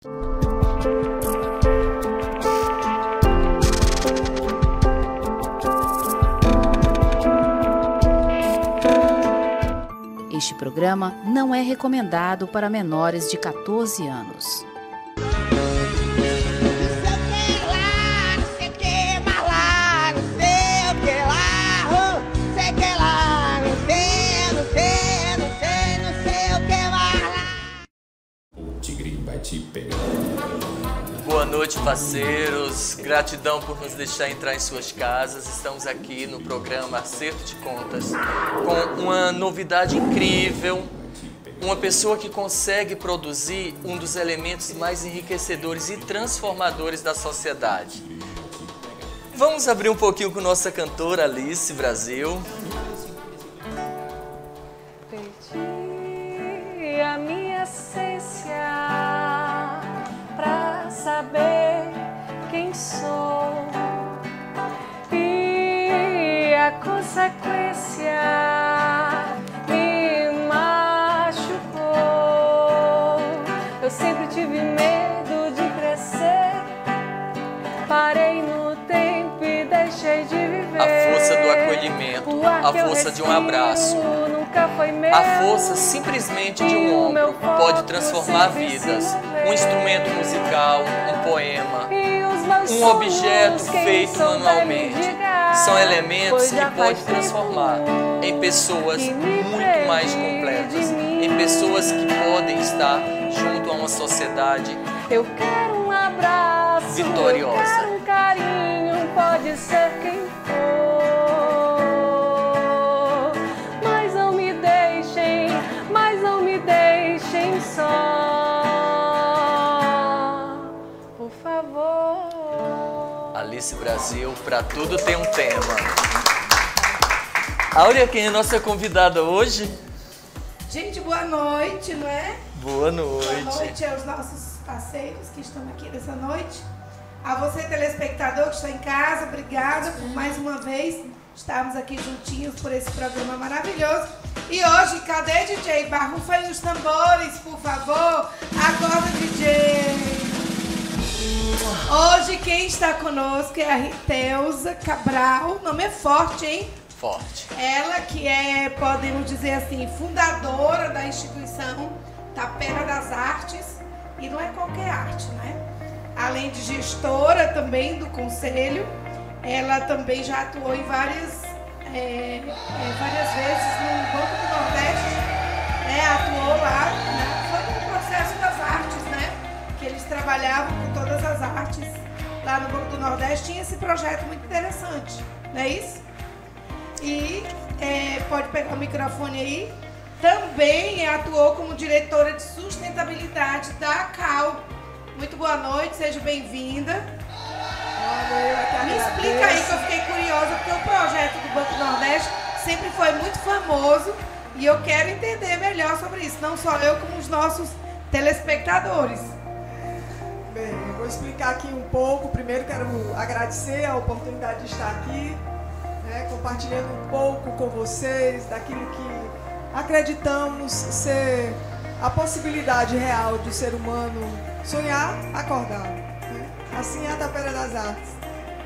Este programa não é recomendado para menores de 14 anos. O tigre vai te pegar. Boa noite, parceiros. Gratidão por nos deixar entrar em suas casas. Estamos aqui no programa Acerto de Contas com uma novidade incrível. Uma pessoa que consegue produzir um dos elementos mais enriquecedores e transformadores da sociedade. Vamos abrir um pouquinho com nossa cantora Alice Brasil. Perdi a minha essência pra saber quem sou e a consequência me machucou. Eu sempre tive medo de crescer, parei no tempo e deixei de viver. A força do acolhimento, a força de um abraço, a força simplesmente de um ombro pode transformar vidas. Um instrumento musical, um poema, um objeto feito manualmente são elementos que podem transformar em pessoas muito mais completas, em pessoas que podem estar junto a uma sociedade eu quero um abraço, vitoriosa. Eu quero um carinho, pode ser quem for, mas não me deixem só, por favor. Alice Brasil, pra tudo tem um tema. Áurea, quem é nossa convidada hoje? Gente, boa noite, não é? Boa noite. Boa noite aos nossos parceiros que estão aqui nessa noite. A você, telespectador que está em casa, obrigada por mais uma vez estarmos aqui juntinhos por esse programa maravilhoso. E hoje, cadê DJ? Barrufa aí os tambores, por favor. Acorda, DJ. Hoje quem está conosco é a Riteuza Cabral. O nome é forte, hein? Forte. Ela que é, podemos dizer assim, fundadora da instituição Tapera das Artes. E não é qualquer arte, né? Além de gestora também do conselho, ela também já atuou em várias vezes no Banco do Nordeste, né? Atuou lá, né? Foi no processo das artes, né? Que eles trabalhavam com todas as artes lá no Banco do Nordeste. Tinha esse projeto muito interessante, não é isso? E pode pegar o microfone aí. Também atuou como diretora de sustentabilidade da CAL. Muito boa noite, seja bem-vinda. Me explica aí que eu fiquei curiosa, porque o projeto do Banco do Nordeste sempre foi muito famoso e eu quero entender melhor sobre isso, não só eu, como os nossos telespectadores. Bem, eu vou explicar aqui um pouco. Primeiro quero agradecer a oportunidade de estar aqui, né, compartilhando um pouco com vocês daquilo que acreditamos ser a possibilidade real de o ser humano sonhar, acordar. Né? Assim é a Tapera das Artes,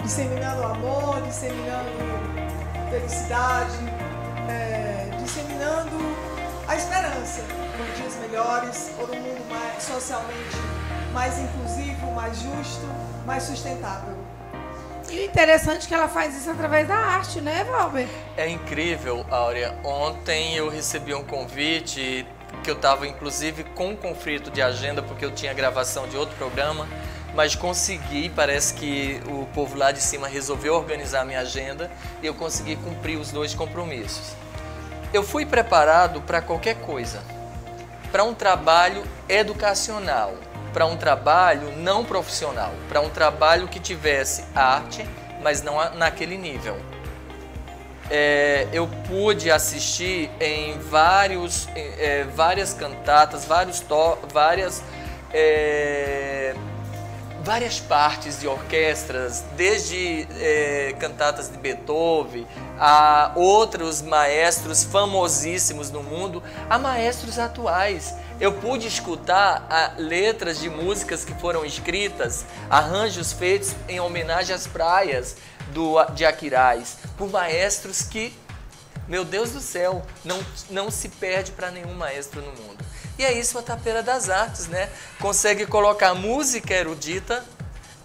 disseminando amor, disseminando felicidade, disseminando a esperança por dias melhores, por um mundo socialmente mais inclusivo, mais justo, mais sustentável. E o interessante é que ela faz isso através da arte, né, Valber? É incrível, Áurea. Ontem eu recebi um convite que eu estava, inclusive, com um conflito de agenda, porque eu tinha gravação de outro programa, mas consegui, parece que o povo lá de cima resolveu organizar a minha agenda e eu consegui cumprir os dois compromissos. Eu fui preparado para qualquer coisa, para um trabalho educacional, para um trabalho não profissional, para um trabalho que tivesse arte, mas não naquele nível. Eu pude assistir em várias cantatas, várias partes de orquestras, desde cantatas de Beethoven a outros maestros famosíssimos no mundo, a maestros atuais. Eu pude escutar letras de músicas que foram escritas, arranjos feitos em homenagem às praias de Aquiraz, por maestros que, meu Deus do céu, não se perde para nenhum maestro no mundo. E é isso a Tapeira das Artes, né? Consegue colocar música erudita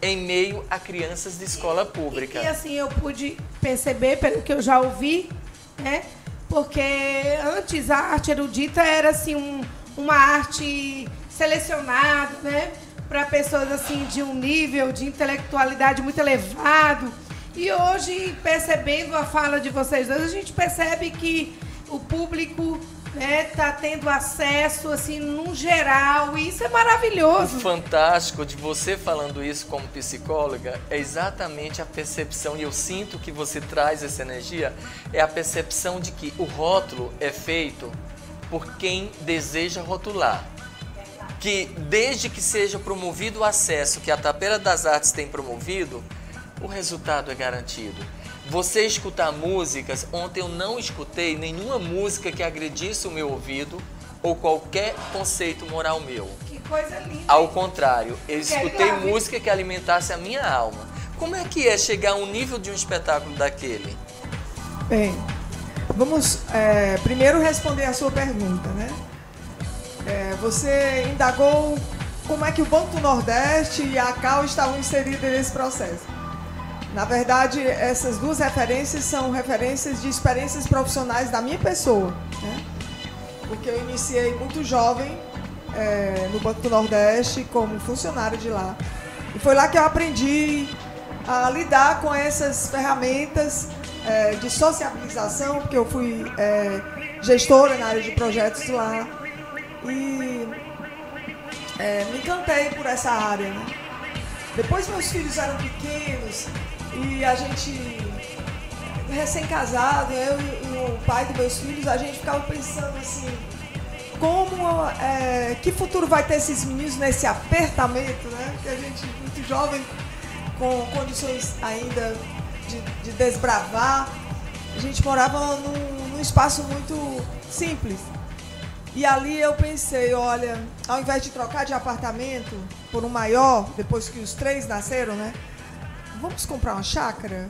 em meio a crianças de escola pública. E assim, eu pude perceber, pelo que eu já ouvi, né? Porque antes a arte erudita era assim uma arte selecionada, né? Para pessoas assim de um nível de intelectualidade muito elevado. E hoje, percebendo a fala de vocês dois, a gente percebe que o público, né, tá tendo acesso, assim, num geral, e isso é maravilhoso. O fantástico de você falando isso como psicóloga é exatamente a percepção, e eu sinto que você traz essa energia, é a percepção de que o rótulo é feito por quem deseja rotular. Que desde que seja promovido o acesso que a Tapeira das Artes tem promovido, o resultado é garantido. Você escutar músicas, ontem eu não escutei nenhuma música que agredisse o meu ouvido ou qualquer conceito moral meu. Que coisa linda. Ao contrário, eu escutei música que alimentasse a minha alma. Como é que é chegar a um nível de um espetáculo daquele? Bem, vamos primeiro responder a sua pergunta, né? Você indagou como é que o Banco do Nordeste e a CAU estavam inseridos nesse processo. Na verdade, essas duas referências são referências de experiências profissionais da minha pessoa, né? Porque eu iniciei muito jovem no Banco do Nordeste como funcionário de lá. E foi lá que eu aprendi a lidar com essas ferramentas de sociabilização, porque eu fui gestora na área de projetos lá. E me encantei por essa área, né? Depois meus filhos eram pequenos e a gente, recém-casado, eu e o pai dos meus filhos, a gente ficava pensando assim, que futuro vai ter esses meninos nesse apertamento, né? Que a gente, muito jovem, com condições ainda de desbravar, a gente morava num espaço muito simples. E ali eu pensei, olha, ao invés de trocar de apartamento por um maior, depois que os 3 nasceram, né? Vamos comprar uma chácara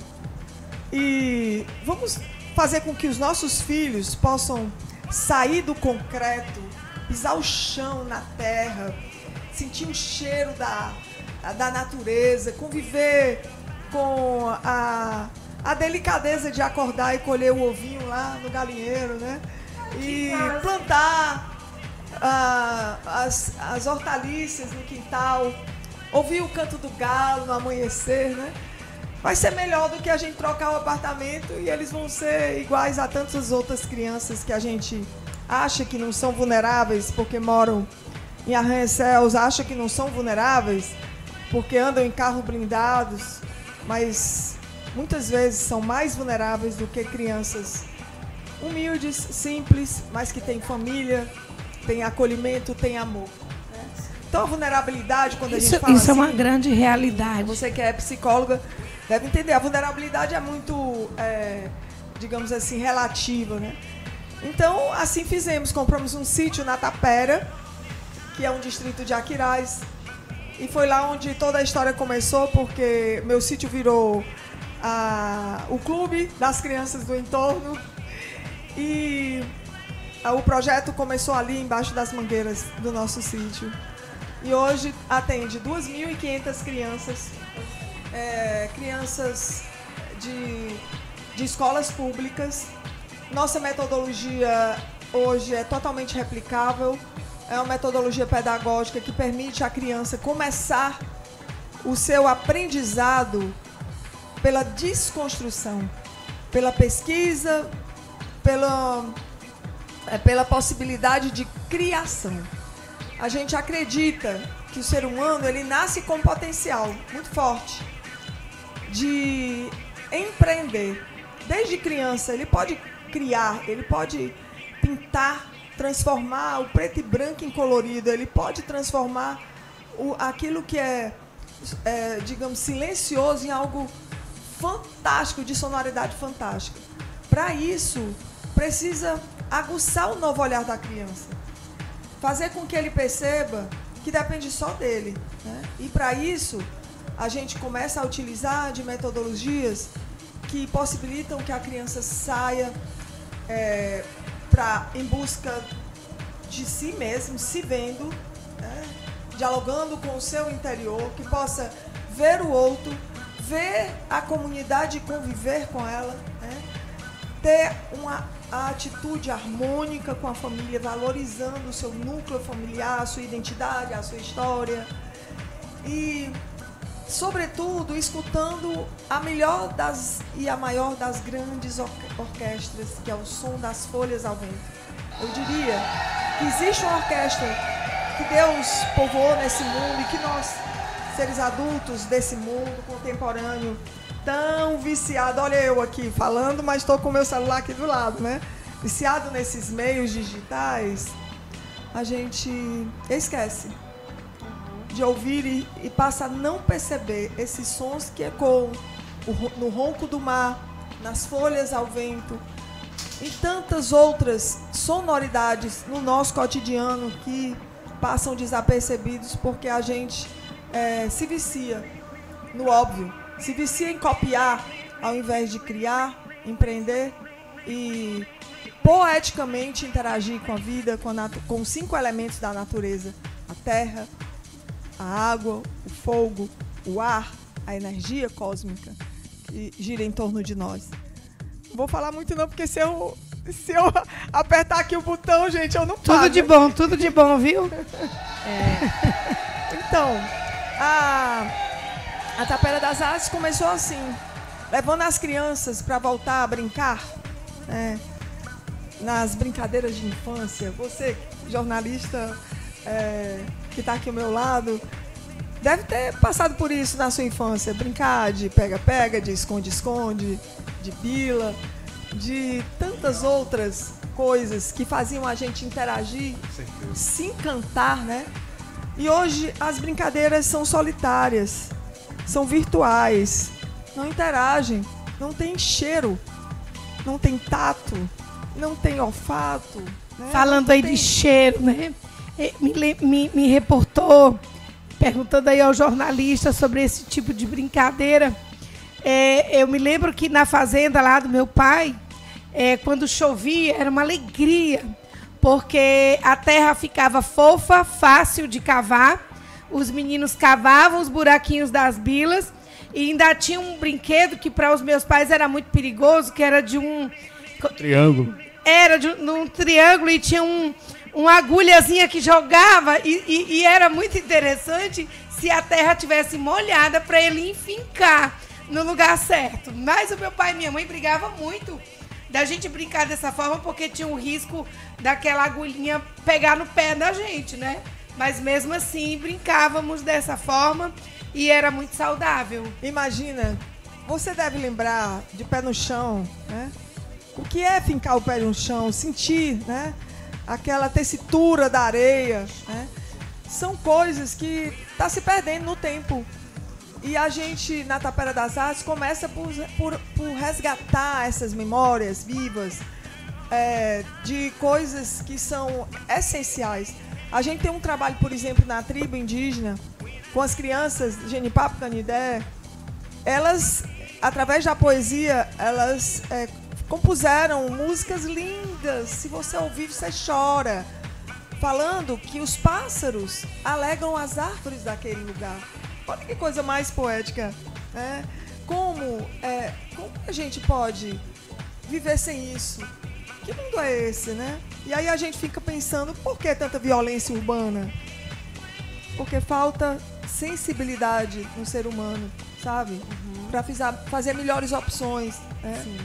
e vamos fazer com que os nossos filhos possam sair do concreto, pisar o chão na terra, sentir o cheiro da natureza, conviver com a delicadeza de acordar e colher o ovinho lá no galinheiro, né? E plantar as hortaliças no quintal, ouvir o canto do galo no amanhecer, né? Vai ser melhor do que a gente trocar o apartamento e eles vão ser iguais a tantas outras crianças que a gente acha que não são vulneráveis porque moram em arranha-céus, acha que não são vulneráveis porque andam em carros blindados, mas muitas vezes são mais vulneráveis do que crianças humildes, simples, mas que têm família, têm acolhimento, têm amor. Né? Então a vulnerabilidade, quando a gente fala isso assim, é uma grande realidade. Você que é psicóloga deve entender, a vulnerabilidade é muito, digamos assim, relativa, né? Então, assim fizemos, compramos um sítio na Tapera, que é um distrito de Aquiraz, e foi lá onde toda a história começou, porque meu sítio virou o clube das crianças do entorno. E o projeto começou ali embaixo das mangueiras do nosso sítio. E hoje atende 2.500 crianças, crianças de escolas públicas. Nossa metodologia hoje é totalmente replicável. É uma metodologia pedagógica que permite à criança começar o seu aprendizado pela desconstrução, pela pesquisa, pela possibilidade de criação. A gente acredita que o ser humano ele nasce com um potencial muito forte de empreender. Desde criança ele pode criar, ele pode pintar, transformar o preto e branco em colorido, ele pode transformar aquilo que digamos, silencioso em algo fantástico, de sonoridade fantástica. Para isso, precisa aguçar o novo olhar da criança. fazer com que ele perceba que depende só dele, né? E para isso, a gente começa a utilizar de metodologias que possibilitam que a criança saia em busca de si mesmo, se vendo, né? Dialogando com o seu interior, que possa ver o outro, ver a comunidade e conviver com ela, né? Ter a atitude harmônica com a família, valorizando o seu núcleo familiar, a sua identidade, a sua história. E, sobretudo, escutando a melhor e a maior das grandes orquestras, que é o som das folhas ao vento. Eu diria que existe uma orquestra que Deus povoou nesse mundo e que nós, seres adultos desse mundo contemporâneo, tão viciado, olha eu aqui falando, mas estou com o meu celular aqui do lado, né? Viciado nesses meios digitais, a gente esquece de ouvir e passa a não perceber esses sons que ecoam no ronco do mar, nas folhas ao vento, e tantas outras sonoridades no nosso cotidiano que passam desapercebidos porque a gente se vicia no óbvio, se vicia em copiar ao invés de criar, empreender e poeticamente interagir com a vida, com os 5 elementos da natureza: a terra, a água, o fogo, o ar, a energia cósmica que gira em torno de nós. Não vou falar muito não, porque se eu apertar aqui o botão, gente, eu não paro. Tudo de bom, viu? Então, a Tapera das Artes começou assim, levando as crianças para voltar a brincar, né, nas brincadeiras de infância. Você, jornalista, que está aqui ao meu lado, deve ter passado por isso na sua infância. Brincar de pega-pega, de esconde-esconde, de bila, de tantas outras coisas que faziam a gente interagir, se encantar, né? E hoje as brincadeiras são solitárias, são virtuais, não interagem, não tem cheiro, não tem tato, não tem olfato. Né? Falando aí de cheiro, né? Me reportou, perguntando aí ao jornalista sobre esse tipo de brincadeira. Eu me lembro que na fazenda lá do meu pai, quando chovia, era uma alegria, porque a terra ficava fofa, fácil de cavar, os meninos cavavam os buraquinhos das bilas e ainda tinha um brinquedo que para os meus pais era muito perigoso, que era de um... Triângulo. Era de um triângulo e tinha uma agulhazinha que jogava e era muito interessante se a terra tivesse molhada para ele enfincar no lugar certo. Mas o meu pai e minha mãe brigavam muito da gente brincar dessa forma porque tinha o risco daquela agulhinha pegar no pé da gente, né? Mas mesmo assim brincávamos dessa forma e era muito saudável. Imagina, você deve lembrar de pé no chão, né? O que é fincar o pé no chão, sentir, né? Aquela tessitura da areia, né? São coisas que tá se perdendo no tempo. E a gente, na Tapera das Artes, começa por resgatar essas memórias vivas de coisas que são essenciais. A gente tem um trabalho, por exemplo, na tribo indígena, com as crianças de Genipapo Canidé. Elas, através da poesia, elas compuseram músicas lindas. Se você ouvir, você chora. Falando que os pássaros alegram as árvores daquele lugar. Olha que coisa mais poética, né? Como a gente pode viver sem isso? Que mundo é esse, né? E aí a gente fica pensando, por que tanta violência urbana? Porque falta sensibilidade no ser humano, sabe? Para fazer melhores opções, né? Sim.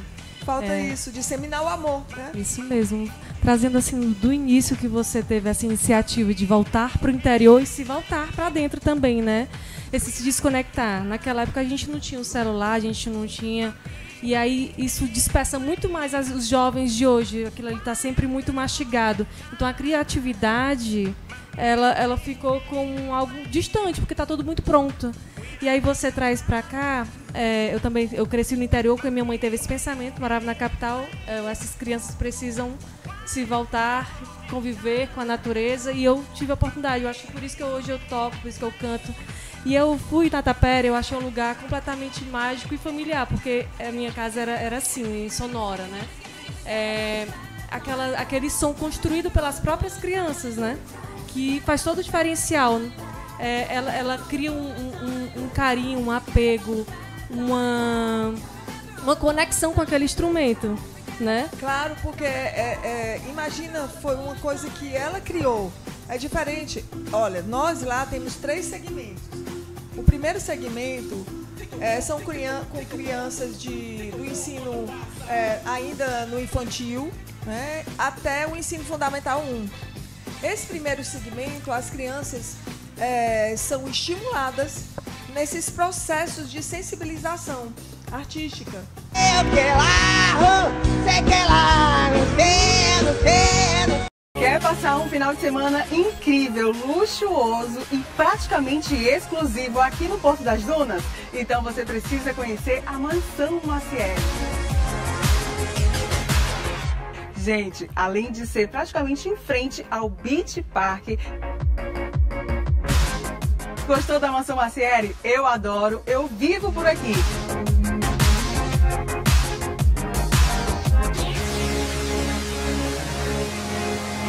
Falta isso, disseminar o amor, né? Isso mesmo. Trazendo assim, do início que você teve essa iniciativa de voltar para o interior e se voltar para dentro também, né? Esse se desconectar. Naquela época a gente não tinha o celular, a gente não tinha... E aí isso dispersa muito mais os jovens de hoje. Aquilo ali está sempre muito mastigado. Então a criatividade, ela ficou com algo distante, porque está tudo muito pronto. E aí você traz para cá, eu cresci no interior, porque minha mãe teve esse pensamento, morava na capital, essas crianças precisam se voltar conviver com a natureza, e eu tive a oportunidade. Eu acho que por isso que hoje eu toco, por isso que eu canto. E eu fui em Tatapera, eu achei um lugar completamente mágico e familiar, porque a minha casa era assim, sonora, né? Aquele som construído pelas próprias crianças, né? Que faz todo o diferencial. Ela cria um carinho, um apego, uma conexão com aquele instrumento, né? Claro, porque imagina, foi uma coisa que ela criou. É diferente. Olha, nós lá temos 3 segmentos. O primeiro segmento são com crianças do ensino ainda no infantil, né, até o ensino fundamental 1. Esse primeiro segmento, as crianças são estimuladas nesses processos de sensibilização artística. Quer passar um final de semana incrível, luxuoso e praticamente exclusivo aqui no Porto das Dunas? Então você precisa conhecer a Mansão Maciel. Gente, além de ser praticamente em frente ao Beach Park. Gostou da Mansão Maciel? Eu adoro, eu vivo por aqui.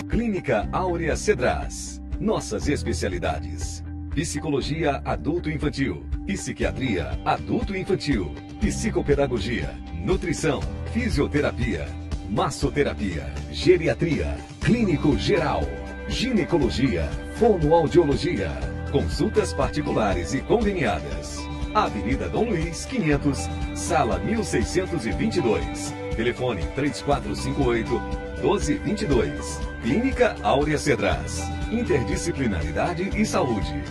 Clínica Áurea Cedras. Nossas especialidades: psicologia adulto-infantil, psiquiatria adulto-infantil, psicopedagogia, nutrição, fisioterapia, massoterapia, geriatria, clínico geral, ginecologia, fonoaudiologia, consultas particulares e conveniadas. Avenida Dom Luiz, 500, sala 1622. Telefone 3458-1222. Clínica Áurea Cedras. Interdisciplinaridade e saúde.